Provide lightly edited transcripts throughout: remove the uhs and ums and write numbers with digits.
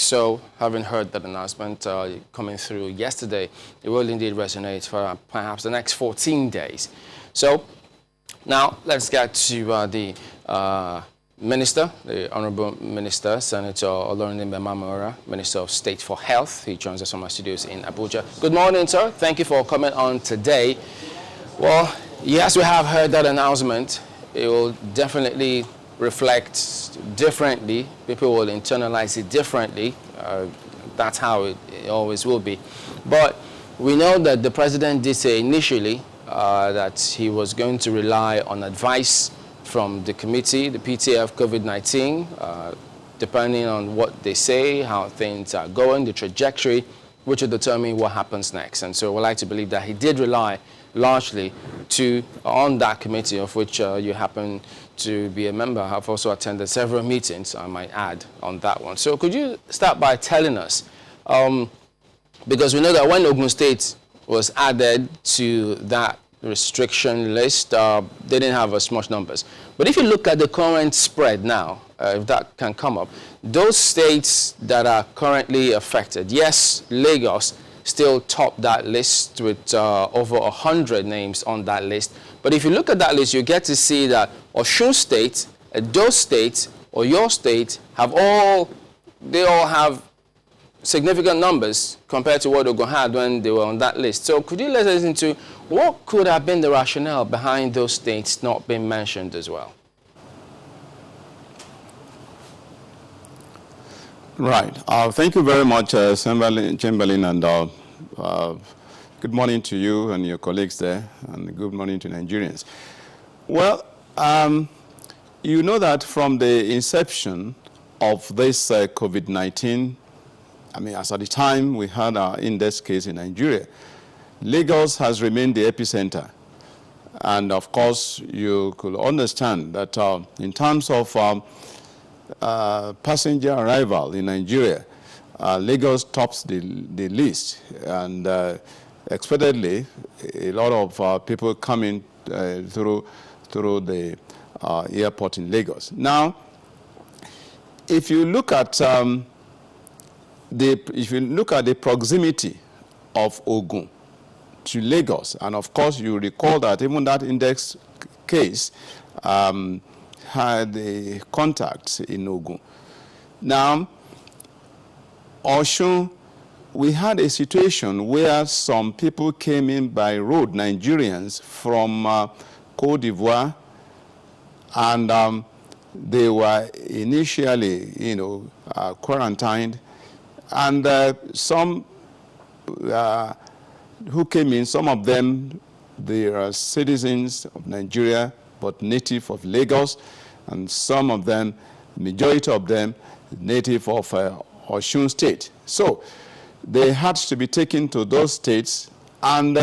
So, having heard that announcement coming through yesterday, it will indeed resonate for perhaps the next 14 days. So, now let's get to the Minister, the Honorable Minister, Senator Mamora, Minister of State for Health. He joins us from our studios in Abuja. Good morning, sir. Thank you for coming on today. Well, yes, we have heard that announcement. It will definitely reflect differently. People will internalize it differently. That's how it always will be. But we know that the president did say initially that he was going to rely on advice from the committee, the PTF COVID-19, depending on what they say, how things are going, the trajectory, which will determine what happens next. And so we'd like to believe that he did rely largely on that committee, of which you happen to be a member. I've also attended several meetings, I might add, on that one. So could you start by telling us, because we know that when Ogun State was added to that restriction list, they didn't have as much numbers. But if you look at the current spread now, if that can come up, those states that are currently affected, yes, Lagos still top that list with over 100 names on that list. But if you look at that list, you get to see that Osun State, those states, or your state, they all have significant numbers compared to what Ogun had when they were on that list. So could you let us into what could have been the rationale behind those states not being mentioned as well? Right. Thank you very much, Chamberlain, and good morning to you and your colleagues there, and good morning to Nigerians. Well, you know that from the inception of this COVID-19, I mean, as at the time we had our index case in Nigeria, Lagos has remained the epicenter. And of course, you could understand that in terms of passenger arrival in Nigeria, Lagos tops the list. And expectedly, a lot of people coming through the airport in Lagos. Now, if you look at the proximity of Ogun to Lagos, and of course you recall that even that index case had a contact in Ogun. Now, Osun, we had a situation where some people came in by road, Nigerians from Côte d'Ivoire, and they were initially, quarantined. And some who came in, some of them, they are citizens of Nigeria, but native of Lagos, and some of them, majority of them, native of Osun State. So they had to be taken to those states, and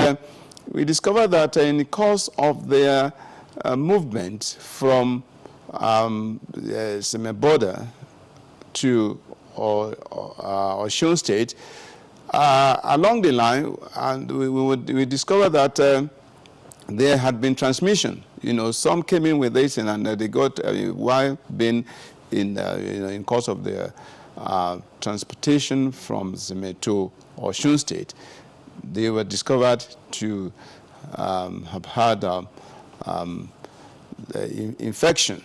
we discovered that in the course of their movement from the border to Osun State, along the line, and we discovered that there had been transmission. Some came in with this, and they got while being in course of their transportation from Zime to Osun State, they were discovered to have had infection.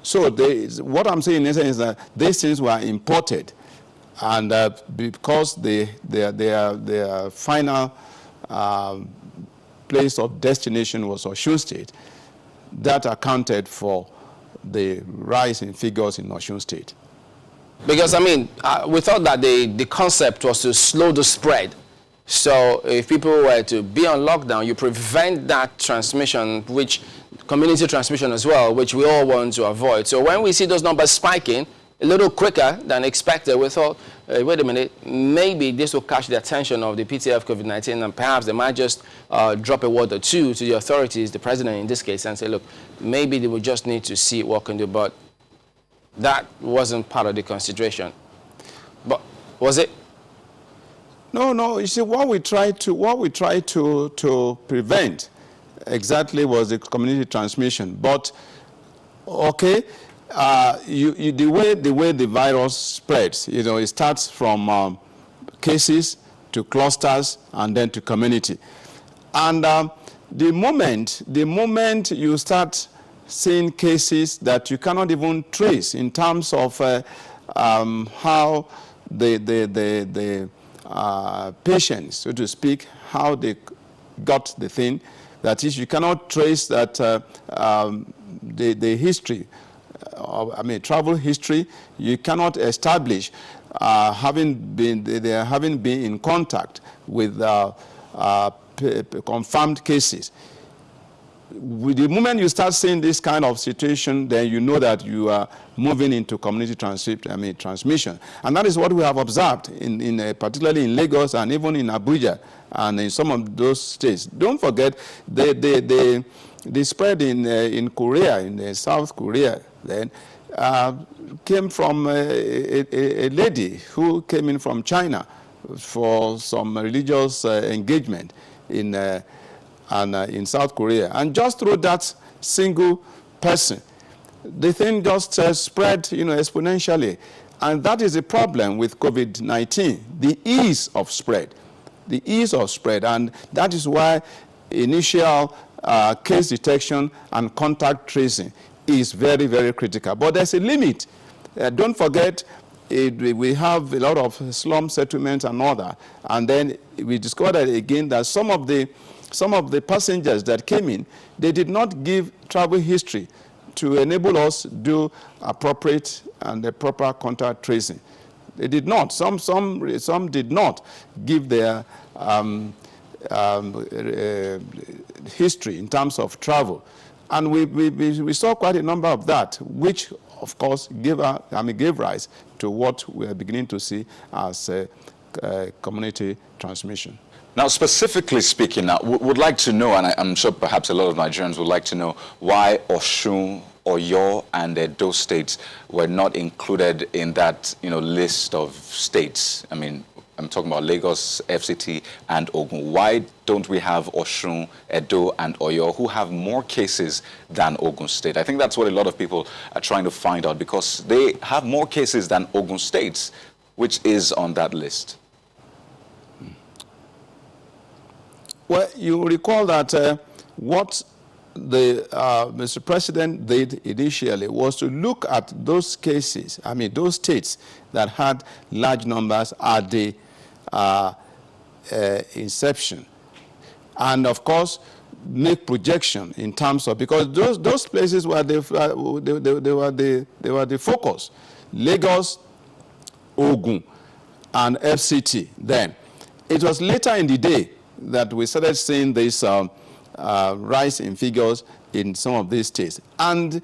So what I'm saying is that these things were imported, and because their final place of destination was Osun State, that accounted for the rise in figures in Osun State. Because, I mean, we thought that the concept was to slow the spread. So if people were to be on lockdown, you prevent that transmission, which community transmission as well, which we all want to avoid. So when we see those numbers spiking a little quicker than expected, we thought, wait a minute, maybe this will catch the attention of the PTF COVID-19, and perhaps they might just drop a word or two to the authorities, the president in this case, and say, look, maybe they will just need to see what can do. But that wasn't part of the consideration. But was it? No. You see, what we tried to prevent exactly was the community transmission. But okay, the way the virus spreads, it starts from cases to clusters and then to community. And the moment you start seeing cases that you cannot even trace in terms of how the patients, so to speak, how they got the thing, that is, you cannot trace that the history, travel history, you cannot establish having been in contact with confirmed cases. With the moment you start seeing this kind of situation, then you know that you are moving into community transmission. And that is what we have observed, particularly in Lagos and even in Abuja and in some of those states. Don't forget, the spread in Korea, in South Korea, then came from a lady who came in from China for some religious engagement in South Korea. And just through that single person, the thing just spread, exponentially. And that is the problem with COVID-19, the ease of spread. The ease of spread. And that is why initial case detection and contact tracing is very, very critical. But there's a limit. Don't forget, we have a lot of slum settlements and all that. And then we discovered again that some of the passengers that came in, they did not give travel history to enable us to do appropriate and the proper contact tracing. They did not. Some did not give their history in terms of travel. And we saw quite a number of that, which, of course, gave rise to what we are beginning to see as community transmission. Now, specifically speaking, would like to know, and I'm sure perhaps a lot of Nigerians would like to know, why Osun, Oyo, and Edo states were not included in that, list of states. I mean, I'm talking about Lagos, FCT, and Ogun. Why don't we have Osun, Edo, and Oyo, who have more cases than Ogun State? I think that's what a lot of people are trying to find out, because they have more cases than Ogun State, which is on that list. Well, you recall that what the Mr. President did initially was to look at those cases, those states that had large numbers at the inception, and of course make projection in terms of, because those places were they were the focus. Lagos, Ogun, and FCT. Then it was later in the day that we started seeing this rise in figures in some of these states. And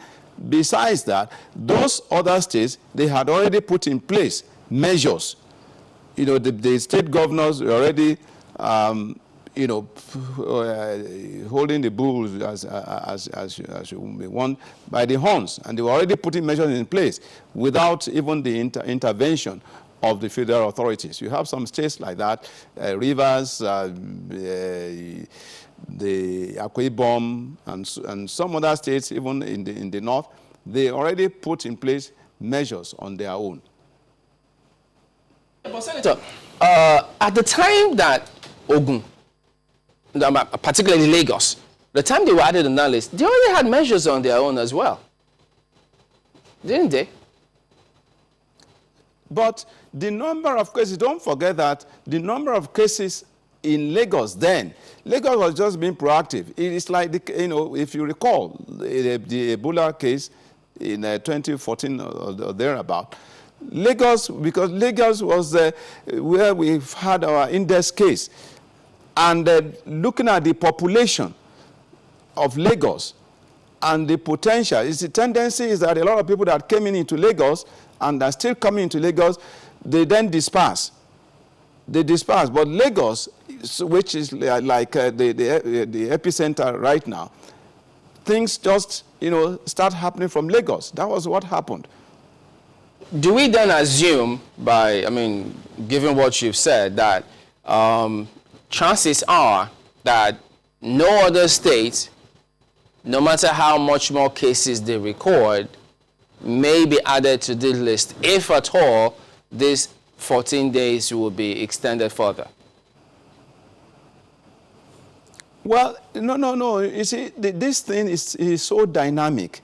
besides that, those other states, they had already put in place measures. The state governors were already, holding the bulls as you want by the horns. And they were already putting measures in place without even the intervention of the federal authorities. You have some states like that, Rivers, the Akwa Ibom, and some other states, even in the north, they already put in place measures on their own. But Senator, at the time that Ogun, particularly Lagos, the time they were added on that list, they already had measures on their own as well, didn't they? But the number of cases, don't forget that the number of cases in Lagos then, Lagos was just being proactive. It's like, if you recall, the Ebola case in 2014 or thereabout, Lagos, because Lagos was where we've had our index case, and looking at the population of Lagos and the potential, the tendency is that a lot of people that came into Lagos and are still coming into Lagos, they then disperse. They disperse. But Lagos, which is like the epicenter right now, things just, start happening from Lagos. That was what happened. Do we then assume, given what you've said, that chances are that no other state, no matter how much more cases they record, may be added to this list, if at all, these 14 days will be extended further? Well, no. You see, this thing is so dynamic.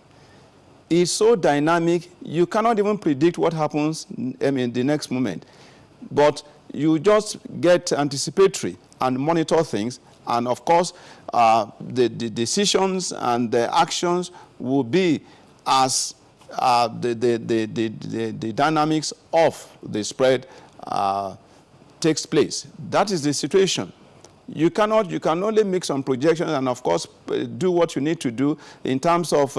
It's so dynamic, you cannot even predict what happens, the next moment. But you just get anticipatory and monitor things. And of course, the decisions and the actions will be as the dynamics of the spread takes place. That is the situation. You can only make some projections and, of course, do what you need to do in terms of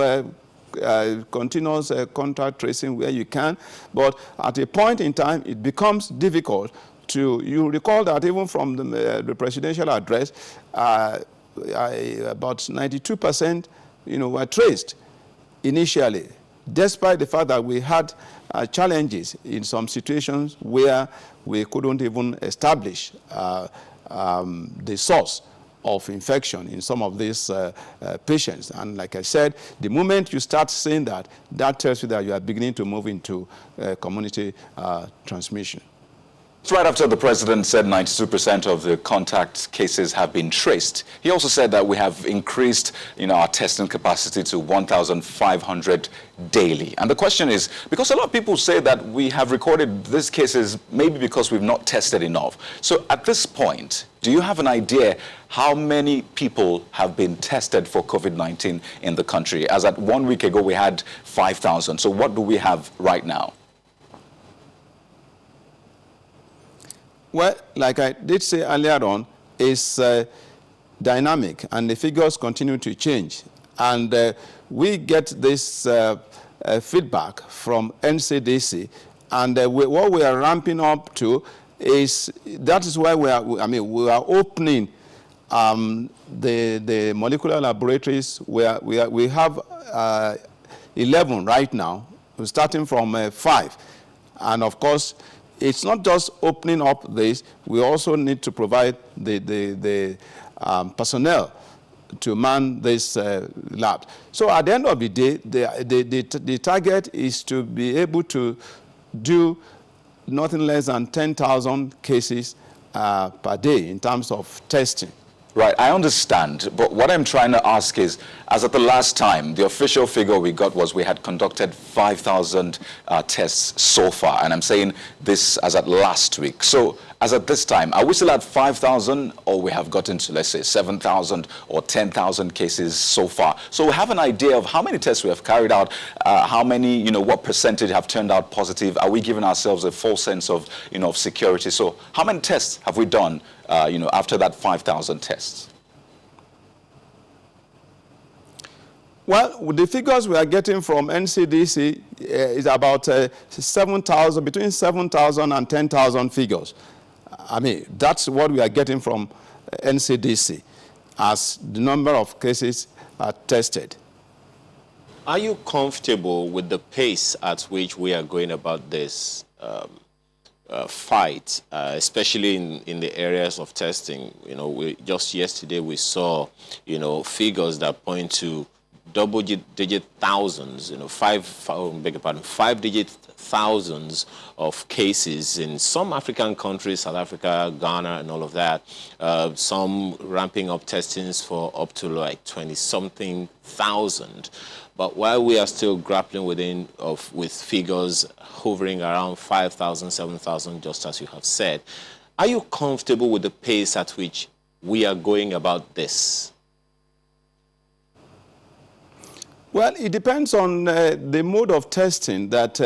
continuous contact tracing where you can. But at a point in time, it becomes difficult to, you recall that even from the presidential address, about 92%, were traced initially, despite the fact that we had challenges in some situations where we couldn't even establish the source of infection in some of these patients. And like I said, the moment you start saying that, that tells you that you are beginning to move into community transmission. It's right after the president said 92% of the contact cases have been traced. He also said that we have increased our testing capacity to 1,500 daily. And the question is, because a lot of people say that we have recorded these cases maybe because we've not tested enough. So at this point, do you have an idea how many people have been tested for COVID-19 in the country? As at 1 week ago, we had 5,000. So what do we have right now? Well, like I did say earlier on, it's dynamic, and the figures continue to change. And we get this feedback from NCDC, and what we are ramping up to is, that is why we are opening the molecular laboratories. We have 11 right now, starting from 5. And of course, it's not just opening up this, we also need to provide the personnel to man this lab. So at the end of the day, the target is to be able to do nothing less than 10,000 cases per day in terms of testing. Right, I understand, but what I'm trying to ask is, as at the last time, the official figure we got was we had conducted 5,000 tests so far, and I'm saying this as at last week. So, as at this time, are we still at 5,000, or we have gotten to, let's say, 7,000 or 10,000 cases so far? So we have an idea of how many tests we have carried out, how many, what percentage have turned out positive. Are we giving ourselves a false sense of, of security? So how many tests have we done, after that 5,000 tests? Well, the figures we are getting from NCDC is about 7,000, between 7,000 and 10,000 figures. That's what we are getting from NCDC as the number of cases are tested. Are you comfortable with the pace at which we are going about this fight, especially in the areas of testing? Just yesterday we saw, figures that point to double-digit thousands, 5-digit thousands of cases in some African countries, South Africa, Ghana, and all of that. Some ramping up testings for up to like 20-something thousand. But while we are still grappling with figures hovering around 5,000, 7,000, just as you have said, are you comfortable with the pace at which we are going about this? Well, it depends on the mode of testing that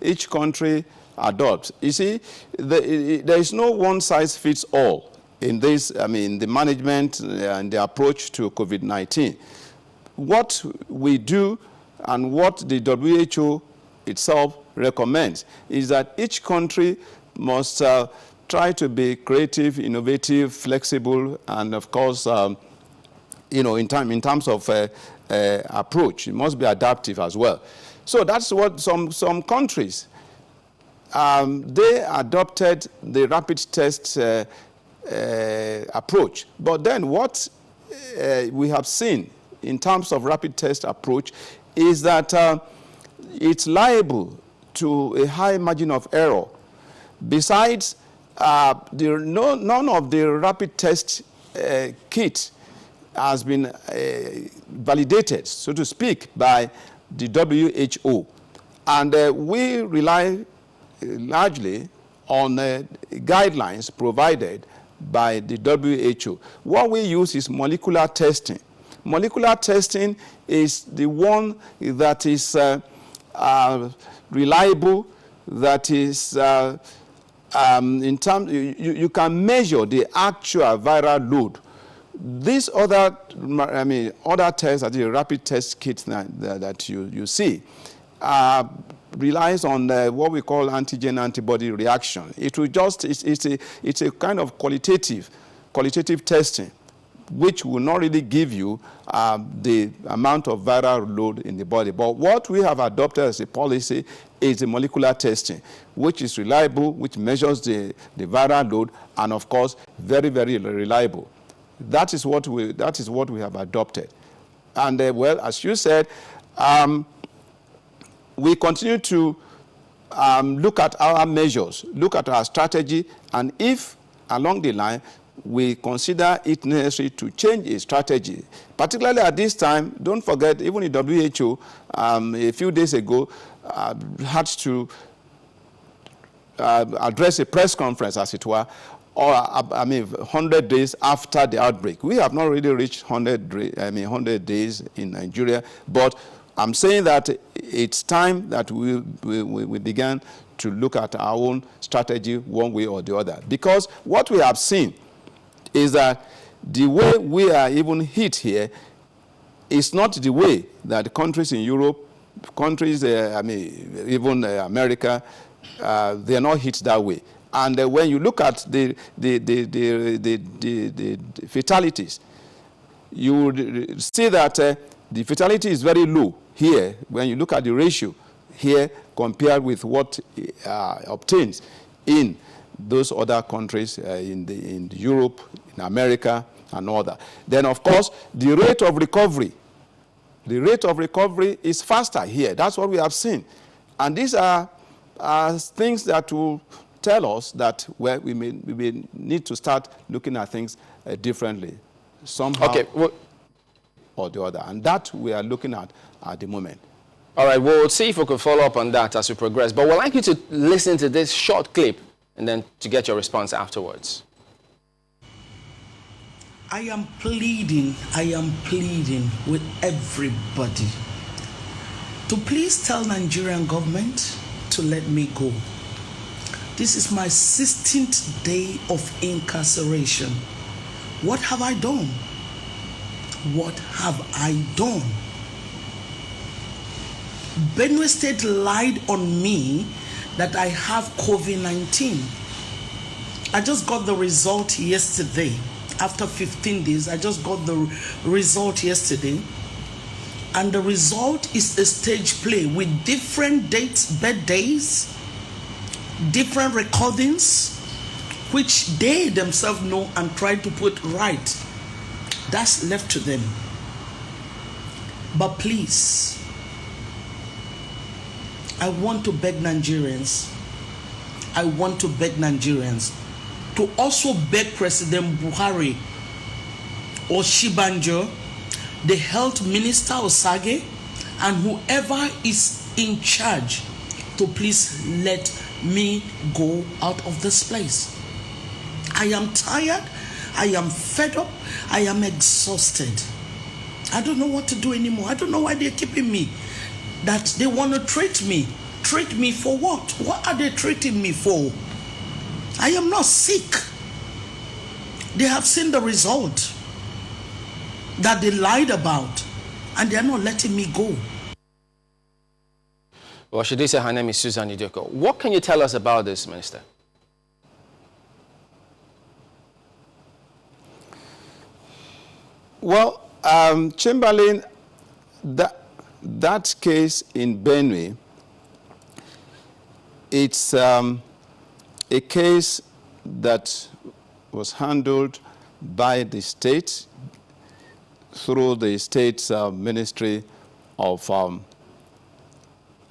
each country adopts. You see, there is no one-size-fits-all in this, the management and the approach to COVID-19. What we do and what the WHO itself recommends is that each country must try to be creative, innovative, flexible, and of course, in terms of approach, it must be adaptive as well. So that's what some countries, they adopted the rapid test approach. But then what we have seen in terms of rapid test approach is that it's liable to a high margin of error. Besides, none of the rapid test kit has been validated, so to speak, by the WHO. And we rely largely on guidelines provided by the WHO. What we use is molecular testing. Molecular testing is the one that is reliable, that is in terms, you can measure the actual viral load. These other, other tests, that is rapid test kits that you see, relies on what we call antigen-antibody reaction. It will just, it's a kind of qualitative testing, which will not really give you the amount of viral load in the body. But what we have adopted as a policy is the molecular testing, which is reliable, which measures the viral load, and of course, very, very reliable. That is what we have adopted. And well, as you said, we continue to look at our measures, look at our strategy, and if along the line we consider it necessary to change a strategy, particularly at this time, don't forget, even the WHO a few days ago had to address a press conference, as it were, or 100 days after the outbreak. We have not really reached 100 days in Nigeria, but I'm saying that it's time that we began to look at our own strategy one way or the other. Because what we have seen is that the way we are even hit here is not the way that countries in Europe, countries, even America, they are not hit that way. And when you look at the fatalities, you would see that the fatality is very low here when you look at the ratio here compared with what obtains in those other countries in Europe, in America, and all that. Then, of course, the rate of recovery is faster here. That's what we have seen. And these are things that will tell us that we may need to start looking at things differently, somehow or the other. And that we are looking at the moment. All right, we'll see if we can follow up on that as we progress. But we'd like you to listen to this short clip and then to get your response afterwards. I am pleading with everybody to please tell Nigerian government to let me go. This is my 16th day of incarceration. What have I done? What have I done? Benue State lied on me that I have COVID-19. I just got the result yesterday. After 15 days, I just got the result yesterday. And the result is a stage play with different dates, birthdays, different recordings, which they themselves know and try to put right. That's left to them. But please, I want to beg Nigerians to also beg President Buhari or Shibanjo, the health minister Osage, and whoever is in charge to please let me go out of this place. I am tired, I am fed up, I am exhausted. I don't know what to do anymore. I don't know why they're keeping me. That they want to treat me. Treat me for what? What are they treating me for? I am not sick. They have seen the result that they lied about, and they are not letting me go. Well, should they say her name is Susan Idoko. What can you tell us about this, Minister? Well, Chamberlain, that case in Benue, it's a case that was handled by the state through the state's Ministry of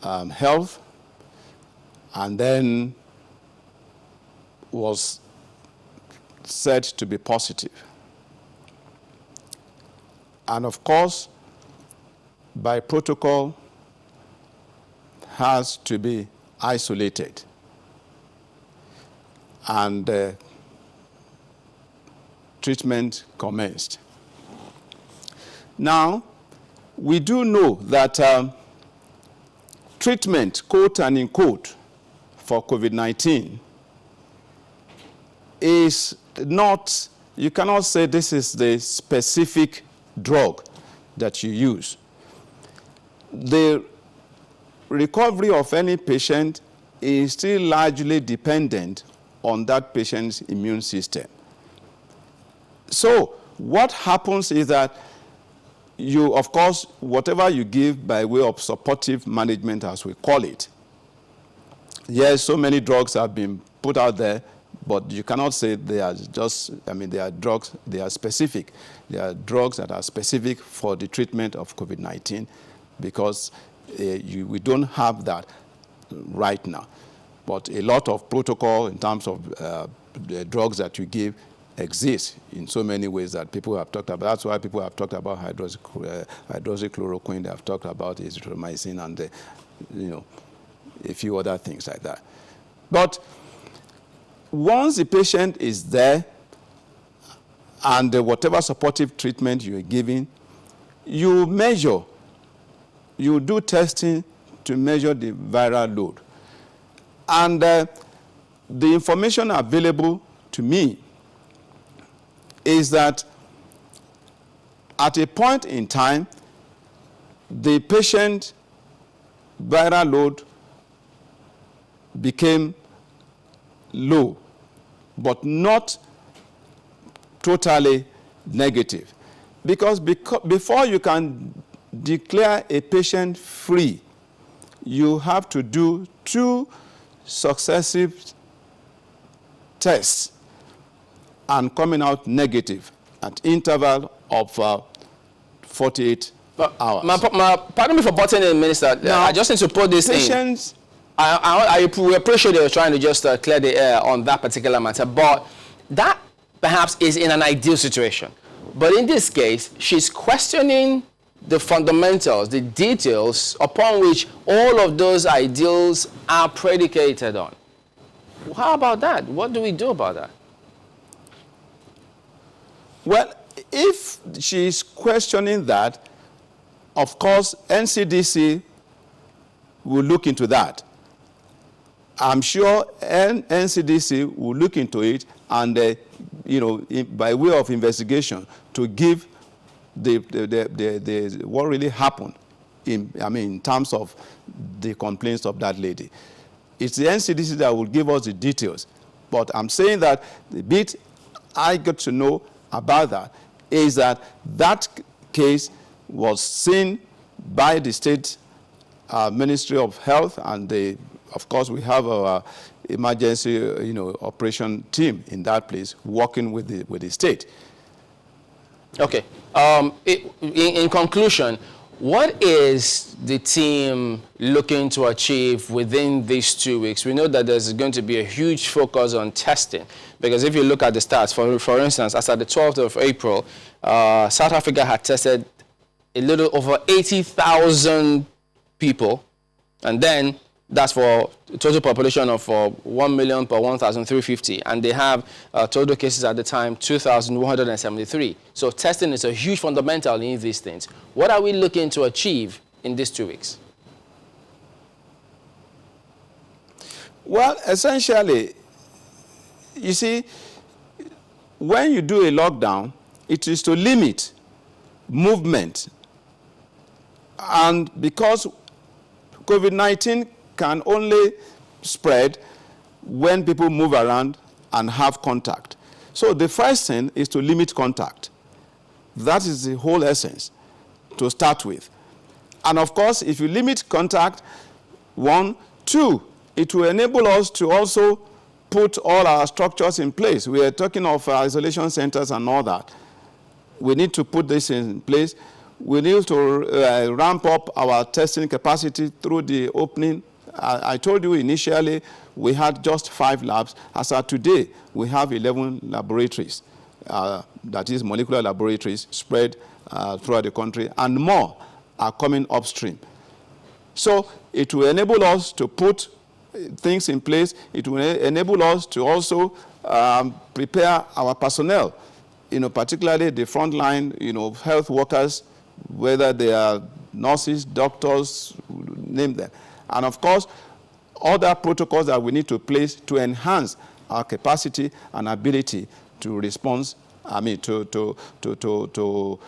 health, and then was said to be positive. And of course, by protocol, has to be isolated. And treatment commenced. Now, we do know that treatment, quote and unquote, for COVID-19 is not, you cannot say this is the specific drug that you use. The recovery of any patient is still largely dependent on that patient's immune system. So what happens is that you, of course, whatever you give by way of supportive management, as we call it, yes, so many drugs have been put out there, but you cannot say they are just, they are drugs, they are specific. They are drugs that are specific for the treatment of COVID-19 because we don't have that right now. But a lot of protocol in terms of the drugs that you give exists in so many ways that people have talked about. That's why people have talked about hydroxychloroquine, they have talked about azithromycin and a few other things like that. But once the patient is there and whatever supportive treatment you're giving, you measure, you do testing to measure the viral load. And the information available to me is that at a point in time, the patient viral load became low, but not totally negative. Because before you can declare a patient free, you have to do 2 successive tests and coming out negative at interval of 48 hours. Pardon me for butting in, Minister. Now, I just need to put this patients, in. We appreciate they were trying to just clear the air on that particular matter, but that perhaps is in an ideal situation. But in this case, she's questioning the fundamentals, the details upon which all of those ideals are predicated on. How about that? What do we do about that? Well, if she's questioning that, of course, NCDC will look into that. I'm sure NCDC will look into it and, by way of investigation, to give the what really happened in terms of the complaints of that lady. It's the NCDC that will give us the details. But I'm saying that the bit I got to know about that is that that case was seen by the state Ministry of Health, and of course we have our emergency operation team in that place working with the state. Okay. In conclusion, what is the team looking to achieve within these 2 weeks? We know that there's going to be a huge focus on testing, because if you look at the stats, for instance, as at the 12th of April, South Africa had tested a little over 80,000 people, and then that's for a total population of 1 million per 1,350, and they have total cases at the time 2,173. So testing is a huge fundamental in these things. What are we looking to achieve in these 2 weeks? Well, essentially, you see, when you do a lockdown, it is to limit movement. And because COVID-19 can only spread when people move around and have contact. So the first thing is to limit contact. That is the whole essence to start with. And of course, if you limit contact, 1, 2, it will enable us to also put all our structures in place. We are talking of isolation centers and all that. We need to put this in place. We need to ramp up our testing capacity through the opening. I told you initially we had just 5 labs. As of today, we have 11 laboratories, that is molecular laboratories spread throughout the country, and more are coming upstream. So it will enable us to put things in place. It will enable us to also prepare our personnel, particularly the frontline, health workers, whether they are nurses, doctors, name them. And of course, other protocols that we need to place to enhance our capacity and ability to respond, to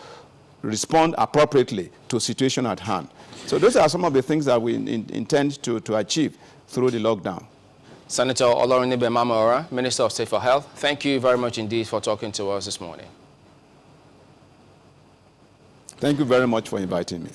respond appropriately to situation at hand. So those are some of the things that we intend to achieve through the lockdown. Senator Olorunnibe Mamora, Minister of State for Health, thank you very much indeed for talking to us this morning. Thank you very much for inviting me.